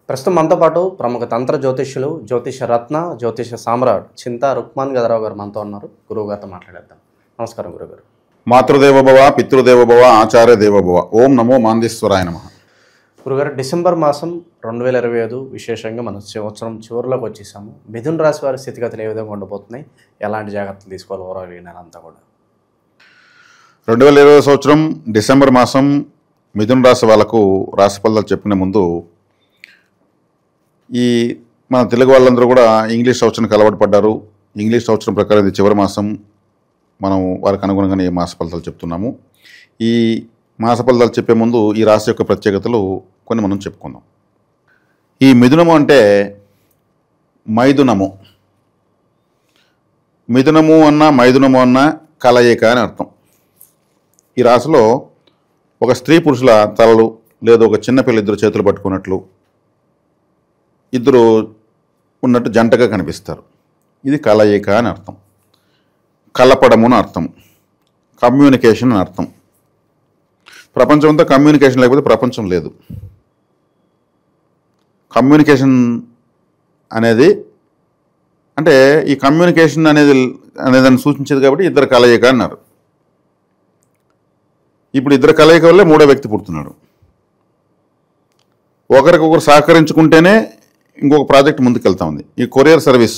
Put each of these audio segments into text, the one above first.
ప్రస్తుతం మనతో పాటు ప్రముఖ తంత్ర జ్యోతిష్యులు, జ్యోతిష రత్న, జ్యోతిష సామ్రాట్ చింతా రుక్మాన్ గదరావు గారు మనతో ఉన్నారు. గురువు గారితో మాట్లాడేద్దాం. నమస్కారం గురుగారు. మాతృదేవోభవ, పితృదేవోభవ, ఆచార్య దేవోభవ. ఓం నమో మాందేశ్వరాయ నమః. గురుగారు, డిసెంబర్ మాసం 2025 విశేషంగా మనం సంవత్సరం చివరిలోకి వచ్చేసాము. మిథున రాశి వారి స్థితిగతులు ఏ విధంగా ఉండబోతున్నాయి, ఎలాంటి జాగ్రత్తలు తీసుకోవాలి ఓవరాల్ ఈ నెల అంతా కూడా? 2020 సంవత్సరం డిసెంబర్ మాసం మిథున రాశి వాళ్ళకు రాశి ఫలాలు చెప్పిన ముందు ఈ మన తెలుగు వాళ్ళందరూ కూడా ఇంగ్లీష్ సంవత్సరానికి అలవాటు పడ్డారు. ఇంగ్లీష్ సంవత్సరం ప్రకారం ఇది చివరి మాసం. మనం వారికి అనుగుణంగానే ఈ మాస ఫలితాలు చెప్తున్నాము. ఈ మాస ఫలితాలు చెప్పే ముందు ఈ రాశి యొక్క ప్రత్యేకతలు కొన్ని మనం చెప్పుకుందాం. ఈ మిథునము అంటే మైథునము. మిథునము అన్న మైథునము అన్న కలయిక అని అర్థం. ఈ రాశిలో ఒక స్త్రీ పురుషుల తలలు లేదా ఒక చిన్నపిల్ల ఇద్దరు చేతులు పట్టుకున్నట్లు ఇద్దరు ఉన్నట్టు జంటగా కనిపిస్తారు. ఇది కలయిక అని అర్థం. కలపడము అని అర్థం. కమ్యూనికేషన్ అని అర్థం. ప్రపంచం అంతా కమ్యూనికేషన్ లేకపోతే ప్రపంచం లేదు. కమ్యూనికేషన్ అనేది అంటే ఈ కమ్యూనికేషన్ అనేదాన్ని సూచించేది కాబట్టి ఇద్దరు కలయిక అన్నారు. ఇప్పుడు ఇద్దరు కలయిక వల్లే మూడో వ్యక్తి పుడుతున్నాడు. ఒకరికొకరు సహకరించుకుంటేనే ఇంకొక ప్రాజెక్ట్ ముందుకెళ్తా ఉంది. ఈ కొరియర్ సర్వీస్,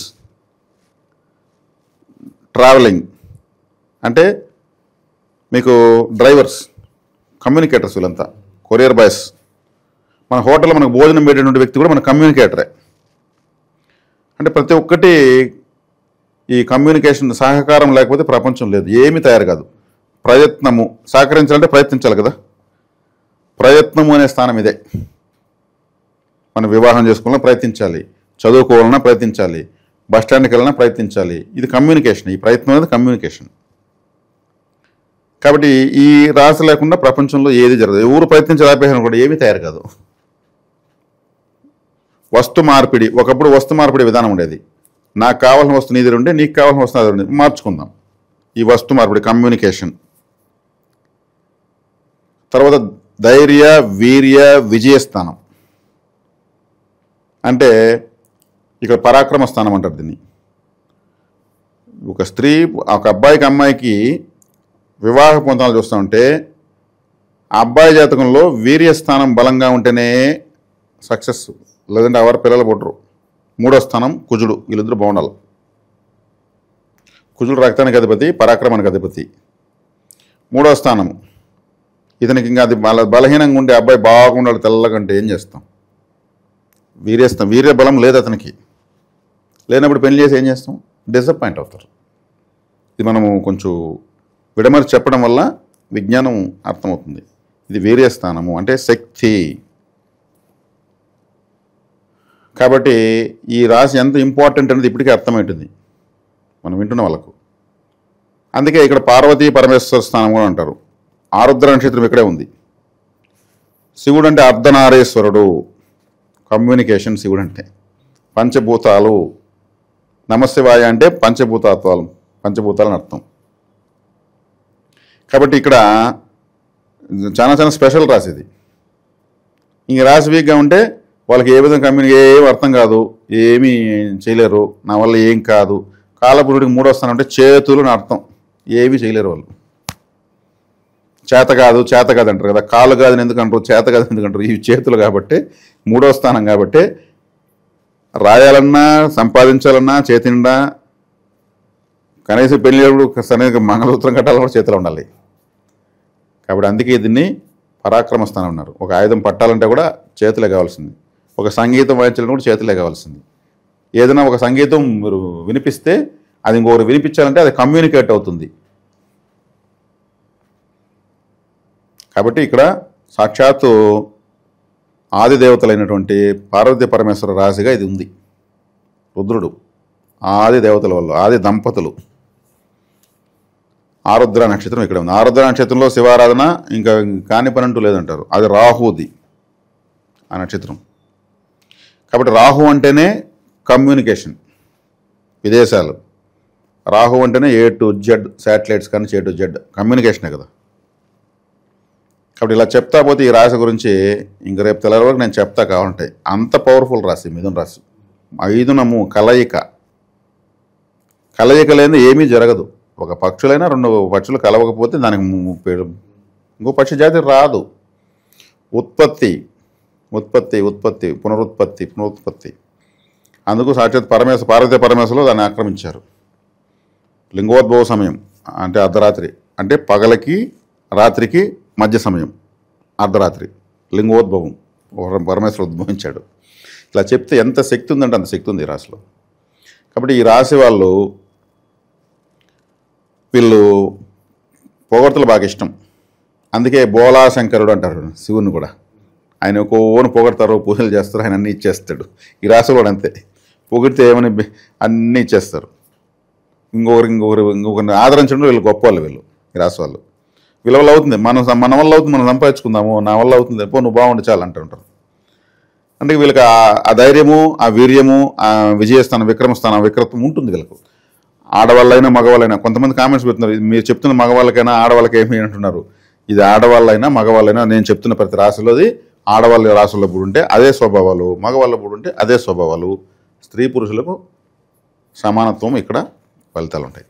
ట్రావెలింగ్ అంటే మీకు డ్రైవర్స్, కమ్యూనికేటర్స్, వీళ్ళంతా కొరియర్ బాయ్స్. మన హోటల్లో మనకు భోజనం పెట్టేటువంటి వ్యక్తి కూడా మన కమ్యూనికేటరే. అంటే ప్రతి ఒక్కటి ఈ కమ్యూనికేషన్ సహకారం లేకపోతే ప్రపంచం లేదు, ఏమీ తయారు కాదు. ప్రయత్నము, సహకరించాలంటే ప్రయత్నించాలి కదా. ప్రయత్నము అనే స్థానం ఇదే. మనం వివాహం చేసుకోవాలన్నా ప్రయత్నించాలి, చదువుకోవాలన్నా ప్రయత్నించాలి, బస్ స్టాండ్కి వెళ్ళినా ప్రయత్నించాలి. ఇది కమ్యూనికేషన్. ఈ ప్రయత్నం అనేది కమ్యూనికేషన్. కాబట్టి ఈ రాశి లేకుండా ప్రపంచంలో ఏది జరగదు. ఎవరు ప్రయత్నించలేకపోయినా కూడా ఏమీ తయారు కాదు. వస్తు మార్పిడి, ఒకప్పుడు వస్తు మార్పిడి విధానం ఉండేది. నాకు కావాల్సిన వస్తువు నీది ఉంటే నీకు కావాల్సిన వస్తువు అది ఉండేది, మార్చుకుందాం. ఈ వస్తు మార్పిడి కమ్యూనికేషన్. తర్వాత ధైర్య, వీర్య, విజయస్థానం అంటే ఇక్కడ పరాక్రమ స్థానం అంటారు దీన్ని. ఒక స్త్రీ ఒక అబ్బాయికి అమ్మాయికి వివాహ పొందాలు చూస్తూ ఉంటే ఆ అబ్బాయి జాతకంలో వీర్యస్థానం బలంగా ఉంటేనే సక్సెస్, లేదంటే ఎవరు పిల్లలు పుట్టరు. మూడో స్థానం కుజుడు, వీళ్ళిద్దరు బాగుండాలి. కుజుడు రక్తానికి అధిపతి, పరాక్రమానికి అధిపతి. మూడో స్థానము ఇతనికి ఇంకా అది బలహీనంగా ఉండే అబ్బాయి బాగుండాలి తెల్లగంటే ఏం చేస్తాం? వీర్య బలం లేదు అతనికి. లేనప్పుడు పెళ్లి చేసి ఏం చేస్తాం? డిసప్పాయింట్ అవుతారు. ఇది మనము కొంచెం విడమరి చెప్పడం వల్ల విజ్ఞానం అర్థమవుతుంది. ఇది వీర్యస్థానము అంటే శక్తి. కాబట్టి ఈ రాశి ఎంత ఇంపార్టెంట్ అనేది ఇప్పటికే అర్థమవుతుంది మనం వింటున్న వాళ్ళకు. అందుకే ఇక్కడ పార్వతీ పరమేశ్వర స్థానం కూడా అంటారు. ఆరుద్ర నక్షత్రం ఇక్కడే ఉంది. శివుడు అంటే అర్ధనారీశ్వరుడు, కమ్యూనికేషన్. శివుడు అంటే పంచభూతాలు. నమశివాయ అంటే పంచభూతాలని అర్థం. కాబట్టి ఇక్కడ చాలా చాలా స్పెషల్ రాశి ఇది. ఇంక రాశి వీక్గా ఉంటే వాళ్ళకి ఏ విధంగా ఏం అర్థం కాదు, ఏమీ చేయలేరు, నా వల్ల ఏం కాదు. కాలపురుడికి మూడో స్థానం అంటే చేతులు అని అర్థం. ఏమీ చేయలేరు వాళ్ళు. చేత కాదు అంటారు కదా. కాలు కాదని ఎందుకు అంటారు, చేత కాదని ఎందుకు అంటారు? ఇవి చేతులు కాబట్టి, మూడో స్థానం కాబట్టి రాయాలన్నా సంపాదించాలన్నా చేతి నిండా, కనీసం పెళ్ళిళ్ళు సరైన మంగళసూత్రం కట్టాలని కూడా చేతిలో ఉండాలి. కాబట్టి అందుకే దీన్ని పరాక్రమ స్థానం ఉన్నారు. ఒక ఆయుధం పట్టాలంటే కూడా చేతులే కావాల్సింది. ఒక సంగీతం వాయించాలని కూడా చేతులే కావాల్సింది. ఏదైనా ఒక సంగీతం మీరు వినిపిస్తే అది ఇంకొకరు వినిపించాలంటే అది కమ్యూనికేట్ అవుతుంది. కాబట్టి ఇక్కడ సాక్షాత్తు ఆది దేవతలైనటువంటి పార్వతీ పరమేశ్వర రాశిగా ఇది ఉంది. రుద్రుడు ఆది దేవతల వల్ల, ఆది దంపతులు. ఆరుద్ర నక్షత్రం ఇక్కడ ఉంది. ఆరుద్ర నక్షత్రంలో శివారాధన ఇంకా కాని పని అంటూ లేదంటారు. అది రాహుది ఆ నక్షత్రం. కాబట్టి రాహు అంటేనే కమ్యూనికేషన్, విదేశాలు. రాహు అంటేనే A to Z శాటిలైట్స్ కానీ A to Z కమ్యూనికేషనే కదా. కాబట్టి ఇలా చెప్తా పోతే ఈ రాశి గురించి ఇంక రేపు తెల్లవారి వరకు నేను చెప్తా కావాలంటే అంత పవర్ఫుల్ రాశి మిథున రాశి. 5 కలయిక లేని ఏమీ జరగదు. ఒక పక్షులైనా 2 పక్షులు కలవకపోతే దానికి ఇంకో పక్షి జాతి రాదు. ఉత్పత్తి పునరుత్పత్తి. అందుకు సాక్షాత్ పార్వతీ పరమేశ్వరులు దాన్ని ఆక్రమించారు. లింగోద్భవ సమయం అంటే అర్ధరాత్రి, అంటే పగలకి రాత్రికి మధ్య సమయం అర్ధరాత్రి. లింగోద్భవం పరమేశ్వరుడు ఉద్భవించాడు. ఇలా చెప్తే ఎంత శక్తి ఉందంటే అంత శక్తి ఉంది ఈ రాశిలో. కాబట్టి ఈ రాశి వీళ్ళు పొగడ్తలు బాగా ఇష్టం. అందుకే బోలాశంకరుడు అంటారు శివుని కూడా. ఆయన ఓను పొగడతారు, పూజలు చేస్తారు, ఆయన అన్నీ ఇచ్చేస్తాడు. ఈ రాశి కూడా అంతే, పొగిడితే ఏమని అన్నీ ఇచ్చేస్తారు. ఇంకొకరిని ఆదరించడం వీళ్ళు గొప్ప వాళ్ళు. వీళ్ళు ఈ రాశి వాళ్ళు వీళ్ళ వల్ల అవుతుంది, మన వల్ల అవుతుంది, మనం సంపాదించుకుందాము, నా వల్ల అవుతుంది, నువ్వు బాగుండి చాలు అంటుంటారు. అంటే వీళ్ళకి ఆ ధైర్యము, ఆ వీర్యము, ఆ విజయస్థానం, విక్రత్వం ఉంటుంది వీళ్ళకు. ఆడవాళ్ళైనా మగవాళ్ళైనా కొంతమంది కామెంట్స్ పెడుతున్నారు, మీరు చెప్తున్న మగవాళ్ళకైనా ఆడవాళ్ళకి ఏమి అంటున్నారు. ఇది ఆడవాళ్ళైనా మగవాళ్ళైనా నేను చెప్తున్న ప్రతి రాశిలోది ఆడవాళ్ళ రాశుల్లో ఉంటే అదే స్వభావాలు, మగవాళ్ళ ఉంటే అదే స్వభావాలు. స్త్రీ పురుషులకు సమానత్వం ఇక్కడ ఫలితాలు ఉంటాయి.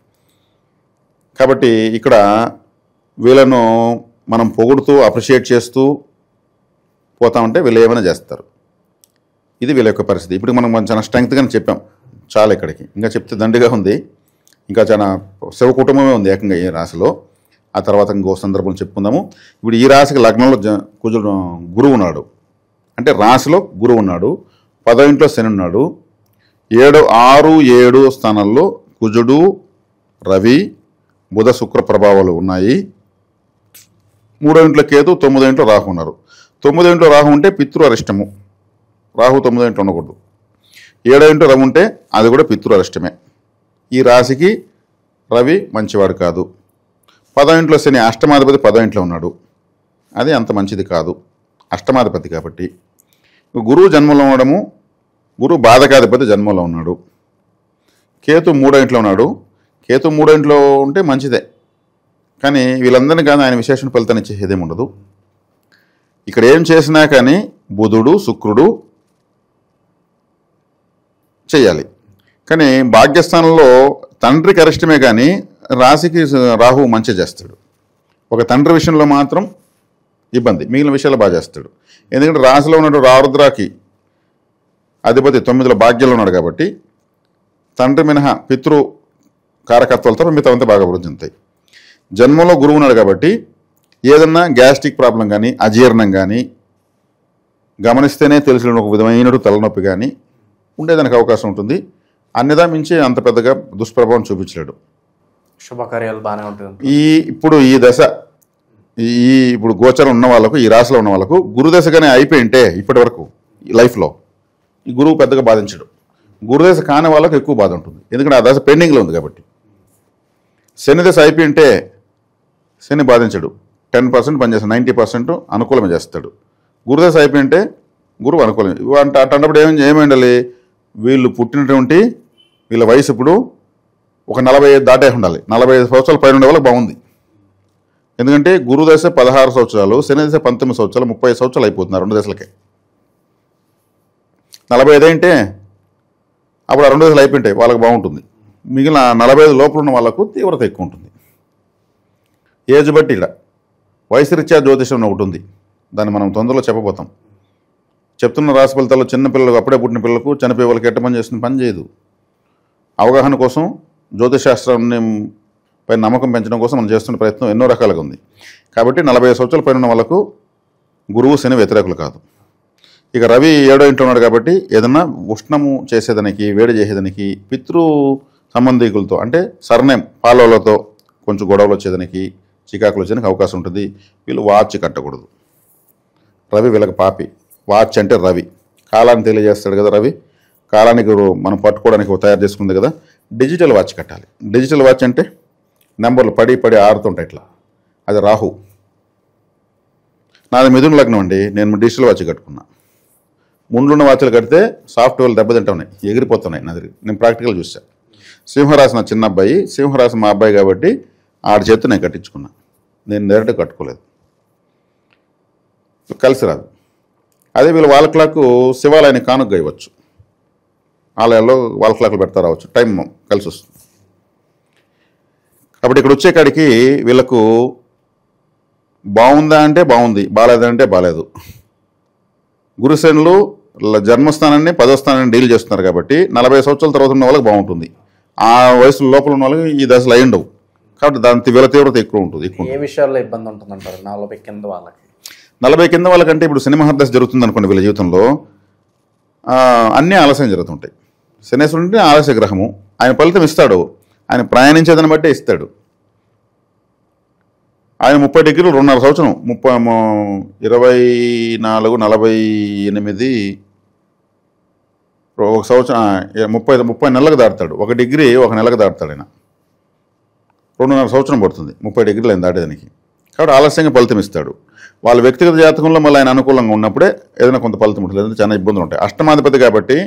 కాబట్టి ఇక్కడ వీళ్ళను మనం పొగుడుతూ అప్రిషియేట్ చేస్తూ పోతామంటే వీళ్ళు ఏమైనా చేస్తారు. ఇది వీళ్ళ యొక్క పరిస్థితి. ఇప్పుడు మనం చాలా స్ట్రెంగ్త్గానే చెప్పాం చాలా. ఇక్కడికి ఇంకా చెప్తే దండిగా ఉంది. ఇంకా చాలా శివ కుటుంబమే ఉంది ఏకంగా ఈ రాశిలో. ఆ తర్వాత ఇంకో సందర్భం చెప్పుకుందాము. ఇప్పుడు ఈ రాశికి లగ్నంలో గురువు ఉన్నాడు, అంటే రాశిలో గురువు ఉన్నాడు. 10వ ఇంట్లో శని ఉన్నాడు. 6, 7 స్థానాల్లో కుజుడు, రవి, బుధ, శుక్ర ప్రభావాలు ఉన్నాయి. 3వ ఇంట్లో కేతు, 9వ ఇంట్లో రాహు ఉన్నారు. 9వ ఇంట్లో రాహు ఉంటే పితృ అరిష్టము. రాహు 9వ ఇంట్లో ఉండకూడదు. 7వ ఇంట్లో రవి ఉంటే అది కూడా పితృ అరిష్టమే. ఈ రాశికి రవి మంచివాడు కాదు. 10వ ఇంట్లో శని అష్టమాధిపతి 10వ ఇంట్లో ఉన్నాడు. అది అంత మంచిది కాదు, అష్టమాధిపతి కాబట్టి. గురువు జన్మలో ఉండడము, గురువు బాధకాధిపతి జన్మలో ఉన్నాడు. కేతు 3వ ఇంట్లో ఉన్నాడు. కేతు 3వ ఇంట్లో ఉంటే మంచిదే, కానీ వీళ్ళందరినీ కానీ ఆయన విశేషణ ఫలితాన్ని ఇచ్చేదేమి ఉండదు. ఇక్కడ ఏం చేసినా కానీ బుధుడు, శుక్రుడు చేయాలి. కానీ భాగ్యస్థానంలో తండ్రికి అరిష్టమే కానీ రాశికి రాహు మంచి చేస్తాడు. ఒక తండ్రి విషయంలో మాత్రం ఇబ్బంది, మిగిలిన విషయాలు బాగా చేస్తాడు. ఎందుకంటే రాశిలో ఉన్నాడు రారుద్రాకి అధిపతి 9లో భాగ్యంలో ఉన్నాడు కాబట్టి తండ్రి మినహా పితృ కారకత్వాలతో మిగతావంతా బాగా అభివృద్ధి చెందుతాయి. జన్మలో గురువు ఉన్నాడు కాబట్టి ఏదన్నా గ్యాస్ట్రిక్ ప్రాబ్లం కానీ, అజీర్ణం కానీ, గమనిస్తేనే తెలిసిన ఒక విధమైన తలనొప్పి కానీ ఉండేదానికి అవకాశం ఉంటుంది. అన్నిదా మించి అంత పెద్దగా దుష్ప్రభావం చూపించలేడు. శుభకార్యాలు బాగానే ఉంటుంది. ఇప్పుడు ఈ దశ ఇప్పుడు గోచరం ఉన్న వాళ్ళకు, ఈ రాశిలో ఉన్న వాళ్ళకు గురుదశ కానీ అయిపోయింటే ఇప్పటి వరకు లైఫ్లో ఈ గురువు పెద్దగా బాధించడు. గురుదశ కాని వాళ్ళకు ఎక్కువ బాధ ఉంటుంది, ఎందుకంటే ఆ దశ పెండింగ్లో ఉంది కాబట్టి. శని దశ అయిపోయింటే శని బాధించడు, 10% పనిచేస్తాడు, 90% అనుకూలమే చేస్తాడు. గురుదశ అయిపోయింటే గురువు అనుకూలం. అన్నప్పుడు ఏమైండాలి, వీళ్ళు పుట్టినటువంటి వీళ్ళ వయసు ఇప్పుడు ఒక 45 దాటే ఉండాలి. 45 సంవత్సరాల పైన ఉండే వాళ్ళకి బాగుంది. ఎందుకంటే గురుదశ 16 సంవత్సరాలు, శని దశ 19 సంవత్సరాలు, 30 సంవత్సరాలు అయిపోతున్నారు 2 దశలకే. 45 అంటే అప్పుడు ఆ 2 దశలు అయిపోయింటాయి, వాళ్ళకి బాగుంటుంది. మిగిలిన 45 లోపల ఉన్న వాళ్ళకు తీవ్రత ఎక్కువ ఉంటుంది. ఏజ్ బట్టి ఇక్కడ వయసు రీత్యా జ్యోతిషం ఒకటి ఉంది, దాన్ని మనం తొందరలో చెప్పబోతాం. చెప్తున్న రాశి ఫలితాల్లో చిన్నపిల్లలకు, అప్పుడే పుట్టిన పిల్లలకు, చనిపోయే వాళ్ళకి ఎట్ట పని చేస్తున్న పని చేయదు. అవగాహన కోసం, జ్యోతిషశాస్త్రాన్ని పైన నమ్మకం పెంచడం కోసం మనం చేస్తున్న ప్రయత్నం ఎన్నో రకాలుగా ఉంది. కాబట్టి 40 సంవత్సరాల పైన ఉన్న వాళ్ళకు గురువు శని వ్యతిరేకులు కాదు. ఇక రవి 7వ ఇంట్లో ఉన్నాడు కాబట్టి ఏదన్నా ఉష్ణము చేసేదానికి, వేడి చేసేదానికి, పితృ సంబంధికులతో అంటే సర్నేమ్ పాలవులతో కొంచెం గొడవలు వచ్చేదానికి, చికాకులు వచ్చేదానికి అవకాశం ఉంటుంది. వీళ్ళు వాచ్ కట్టకూడదు. రవి వీళ్ళకి పాపి. వాచ్ అంటే రవి కాలాన్ని తెలియజేస్తాడు కదా. రవి కాలానికి మనం పట్టుకోవడానికి తయారు చేసుకుంది కదా. డిజిటల్ వాచ్ కట్టాలి. డిజిటల్ వాచ్ అంటే నెంబర్లు పడి ఆడుతుంటాయి ఇట్లా, అది రాహు. నాది మిథున లగ్నం అండి, నేను డిజిటల్ వాచ్ కట్టుకున్నా. ముందున్న వాచ్లు కడితే సాఫ్ట్వేర్లు దెబ్బతింటా ఉన్నాయి, ఎగిరిపోతున్నాయి. నాది నేను ప్రాక్టికల్ చూసాను. సింహరాశి నా చిన్న అబ్బాయి, సింహరాశి మా అబ్బాయి కాబట్టి ఆడి చేతి నేను కట్టించుకున్నా, నేను డైరెక్ట్గా కట్టుకోలేదు. కలిసి రాదు. అదే వీళ్ళు వాల్ క్లాక్ శివాలయాన్ని కానుక ఇవ్వచ్చు, ఆలయాల్లో వాల్ క్లాక్లు పెడతా రావచ్చు, టైం కలిసి వస్తుంది. కాబట్టి ఇక్కడ వచ్చే కాడికి వీళ్ళకు బాగుందా అంటే బాగుంది, బాగాలేదా అంటే బాగాలేదు. గురుశనులు జన్మస్థానాన్ని 10వ స్థానాన్ని డీల్ చేస్తున్నారు కాబట్టి 40 సంవత్సరాల తర్వాత ఉన్న వాళ్ళకి బాగుంటుంది. ఆ వయసు లోపల ఉన్న వాళ్ళకి ఈ దశలు అయి ఉండవు. కాబట్టి దాని వీళ్ళ తీవ్రత ఎక్కువ ఉంటుంది. ఏ విషయాల్లో ఇబ్బంది ఉంటుందంటారు 40 కింద వాళ్ళకి? 40 కింద వాళ్ళకంటే ఇప్పుడు శని మహర్దశ జరుగుతుంది అనుకోండి, వీళ్ళ జీవితంలో అన్నీ ఆలస్యం జరుగుతుంటాయి. శనేశ్వరుడు అంటే ఆలస్య గ్రహము, ఆయన ఫలితం ఇస్తాడు, ఆయన ప్రయాణించేదాన్ని బట్టే ఇస్తాడు. ఆయన 30 డిగ్రీలు 2.5 సంవత్సరం, 24, 48 ఒక సంవత్సరం, 30 నెలలకు దాటుతాడు. 1 డిగ్రీ 1 నెలకు దాటుతాడు. ఆయన 2.5 సంవత్సరం పడుతుంది 30 డిగ్రీలు ఆయన దాటేదానికి. కాబట్టి ఆలస్యంగా ఫలితం ఇస్తాడు. వాళ్ళ వ్యక్తిగత జాతకంలో మళ్ళీ ఆయన అనుకూలంగా ఉన్నప్పుడే ఏదైనా కొంత ఫలితం ఉంటుంది, లేదంటే చాలా ఇబ్బందులు ఉంటాయి. అష్టమాధిపతి కాబట్టి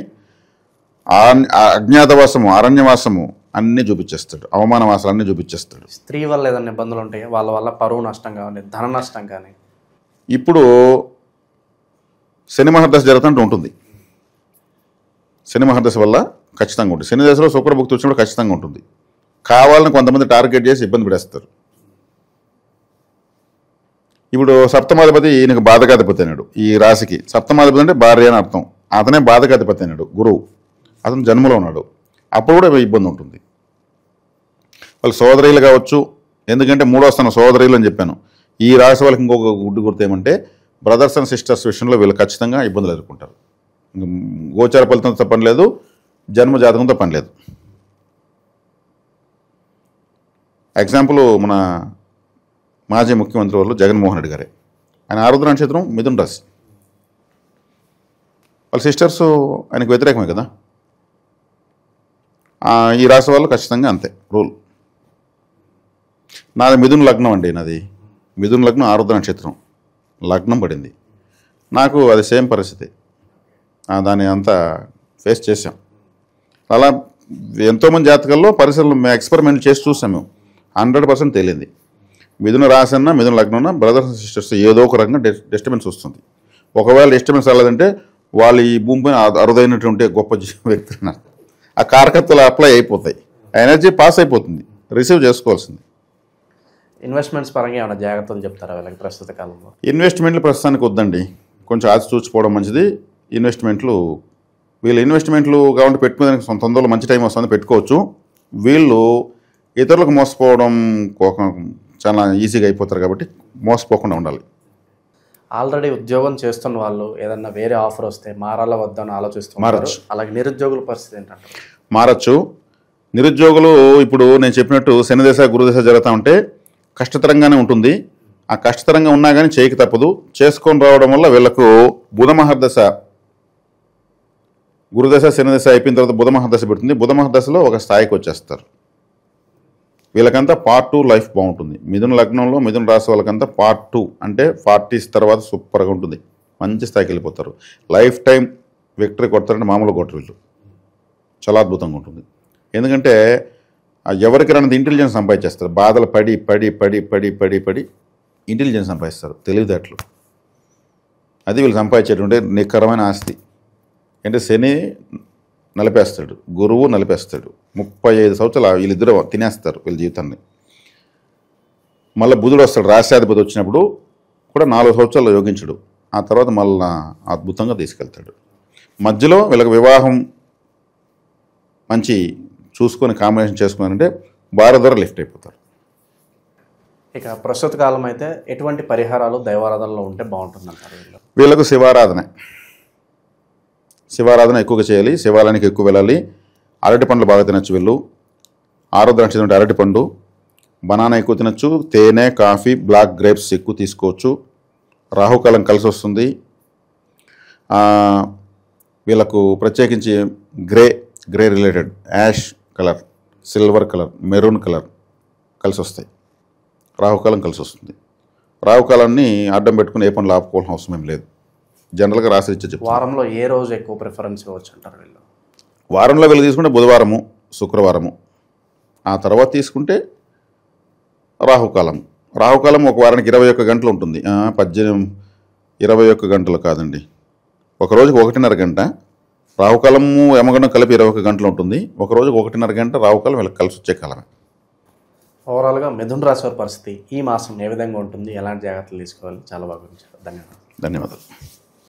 అజ్ఞాతవాసము, అరణ్యవాసము అన్నీ చూపించేస్తాడు, అవమానవాసాలు అన్నీ చూపించేస్తాడు. స్త్రీ వల్ల ఏదైనా ఇబ్బందులు ఉంటాయి, వాళ్ళ వల్ల పరువు నష్టం కానీ ధన నష్టం కానీ? ఇప్పుడు శని మహర్దశ జరుగుతుంటూ ఉంటుంది. శని మహర్దశ వల్ల ఖచ్చితంగా ఉంటుంది. శని దశలో శుక్రభుక్తి వచ్చినప్పుడు ఖచ్చితంగా ఉంటుంది. కావాలని కొంతమంది టార్గెట్ చేసి ఇబ్బంది పెడేస్తారు. ఇప్పుడు సప్తమాధిపతి ఈయనకు బాధకాధిపతి అయినాడు. ఈ రాశికి సప్తమాధిపతి అంటే భార్య అని అర్థం. అతనే బాధకాధిపతి అయినాడు గురువు. అతను జన్మలో ఉన్నాడు, అప్పుడు కూడా ఇబ్బంది ఉంటుంది. వాళ్ళు సోదరీలు కావచ్చు, ఎందుకంటే 3వ స్థానం సోదరీలు అని చెప్పాను. ఈ రాశి వాళ్ళకి ఇంకొక గుడ్డు గుర్తు ఏమంటే బ్రదర్స్ అండ్ సిస్టర్స్ విషయంలో వీళ్ళు ఖచ్చితంగా ఇబ్బందులు ఎదుర్కొంటారు. గోచార ఫలితంతో పని లేదు, జన్మ జాతకంతో పని లేదు. ఎగ్జాంపుల్ మన మాజీ ముఖ్యమంత్రి వాళ్ళు జగన్మోహన్ రెడ్డి గారే. ఆయన ఆరుద్ర నక్షత్రం మిథున రాశి. వాళ్ళ సిస్టర్స్ ఆయనకు వ్యతిరేకమే కదా. ఈ రాశి వాళ్ళు ఖచ్చితంగా అంతే రూల్. నాది మిథున లగ్నం అండి, నాది మిథున లగ్నం ఆరుద్ర నక్షత్రం లగ్నం పడింది నాకు. అది సేమ్ పరిస్థితి, దాన్ని అంతా ఫేస్ చేసాం. అలా ఎంతోమంది జాతకాల్లో పరిస్థితులు ఎక్స్పెరిమెంట్ చేసి చూసాం మేము. 100% తేలింది. మిథున రాశి అన్నా మిథున లగ్నం అన్నా బ్రదర్స్ అండ్ సిస్టర్స్ ఏదో ఒక రకంగా డిస్టర్బెన్స్ వస్తుంది. ఒకవేళ డిస్టర్బెన్స్ రాలేదంటే వాళ్ళు ఈ భూమిపైన అరుదైనటువంటి గొప్ప వ్యక్తులు అన్నారు. ఆ కారకత్వాలు అప్లై అయిపోతాయి, ఎనర్జీ పాస్ అయిపోతుంది, రిసీవ్ చేసుకోవాల్సింది. ఇన్వెస్ట్మెంట్స్ పరంగా ఏమైనా జాగ్రత్తలు చెప్తారా వీళ్ళకి ప్రస్తుత కాలంలో? ఇన్వెస్ట్మెంట్లు ప్రస్తుతానికి వద్దండి, కొంచెం ఆచి చూచిపోవడం మంచిది. వీళ్ళు ఇన్వెస్ట్మెంట్లు కావాలంటే పెట్టుకునేదానికి తొందరలో మంచి టైం వస్తుంది, పెట్టుకోవచ్చు. వీళ్ళు ఇతరులకు మోసపోవడం చాలా ఈజీగా అయిపోతారు కాబట్టి మోసపోకుండా ఉండాలి. ఆల్రెడీ ఉద్యోగం చేస్తున్న వాళ్ళు ఏదన్నా వేరే ఆఫర్ వస్తే మారాలా వద్దని ఆలోచిస్తున్నారు. మారచ్చు. అలాగే నిరుద్యోగుల పరిస్థితి ఏంటంటారు? మారచ్చు. నిరుద్యోగులు ఇప్పుడు నేను చెప్పినట్టు శనిదశ గురుదశ జరుగుతూ ఉంటే కష్టతరంగానే ఉంటుంది. ఆ కష్టతరంగా ఉన్నా కానీ చేయక తప్పదు. చేసుకొని రావడం వల్ల వీళ్ళకు బుధ మహర్దశ, గురుదశ శనిదశ అయిపోయిన తర్వాత బుధ మహర్దశ పెడుతుంది. బుధ మహర్దశలో ఒక స్థాయికి వచ్చేస్తారు. వీళ్ళకంతా పార్ట్ 2 లైఫ్ బాగుంటుంది. మిథున లగ్నంలో మిథున రాశి వాళ్ళకంతా పార్ట్ 2 అంటే 40s తర్వాత సూపర్గా ఉంటుంది, మంచి స్థాయికి వెళ్ళిపోతారు. లైఫ్ టైం విక్టరీ కొడతారంటే మామూలు కొట్టరు వీళ్ళు, చాలా అద్భుతంగా ఉంటుంది. ఎందుకంటే ఎవరికి రానిది ఇంటెలిజెన్స్ సంపాదించేస్తారు. బాధలు పడి పడి పడి పడి పడి పడి ఇంటెలిజెన్స్ సంపాదిస్తారు, తెలివితేటలు. అది వీళ్ళు సంపాదించేటువంటి నికరమైన ఆస్తి. అంటే శని నలిపేస్తాడు, గురువు నలిపేస్తాడు. 35 సంవత్సరాలు వీళ్ళిద్దరూ తినేస్తారు వీళ్ళ జీవితాన్ని. మళ్ళీ బుధుడు వస్తాడు, రాశ్యాధిపతి వచ్చినప్పుడు కూడా 4 సంవత్సరాలు యోగించడు. ఆ తర్వాత మళ్ళీ అద్భుతంగా తీసుకెళ్తాడు. మధ్యలో వీళ్ళకి వివాహం మంచి చూసుకొని కాంబినేషన్ చేసుకున్నారంటే భార్య ద్వారా లిఫ్ట్ అయిపోతారు. ఇక ప్రస్తుత కాలం అయితే ఎటువంటి పరిహారాలు దైవారాధనలో ఉంటే బాగుంటుందంటారు? వీళ్ళకు శివారాధన ఎక్కువగా చేయాలి, శివాలయానికి ఎక్కువ వెళ్ళాలి. అరటి పండ్లు బాగా తినచ్చు వీళ్ళు. ఆరుద్ర నక్షత్రం అరటి పండు, బనానా ఎక్కువ తినచ్చు. తేనె, కాఫీ, బ్లాక్ గ్రేప్స్ ఎక్కువ తీసుకోవచ్చు. రాహుకాలం కలిసి వస్తుంది. వీళ్ళకు ప్రత్యేకించి grey related ash colour, silver colour, maroon colour కలిసి వస్తాయి. రాహుకాలం కలిసి వస్తుంది. రాహుకాలాన్ని అడ్డం పెట్టుకుని ఏ పనులు ఆపుకోవాల్సిన అవసరం ఏం లేదు. జనరల్గా రాసి ఇచ్చే చెప్తారు. వారంలో ఏ రోజు ఎక్కువ ప్రిఫరెన్స్ ఇవ్వచ్చు అంటారు వీళ్ళు? వారంలో వీళ్ళు తీసుకుంటే బుధవారము, శుక్రవారము. ఆ తర్వాత తీసుకుంటే రాహుకాలం ఒక వారానికి 21 గంటలు ఉంటుంది. 21 గంటలు కాదండి, ఒక రోజుకి 1.5 గంట. రావుకాలము యమగండం కలిపి 21 గంటలు ఉంటుంది. ఒక రోజుకి 1.5 గంట రావుకాలం వీళ్ళకి కలిసి వచ్చే కాలమే. ఓవరాల్గా మిథున రాశి వారి పరిస్థితి ఈ మాసం ఏ విధంగా ఉంటుంది, ఎలాంటి జాగ్రత్తలు తీసుకోవాలి, చాలా బాగా వివరించారు. ధన్యవాదాలు. ధన్యవాదాలు.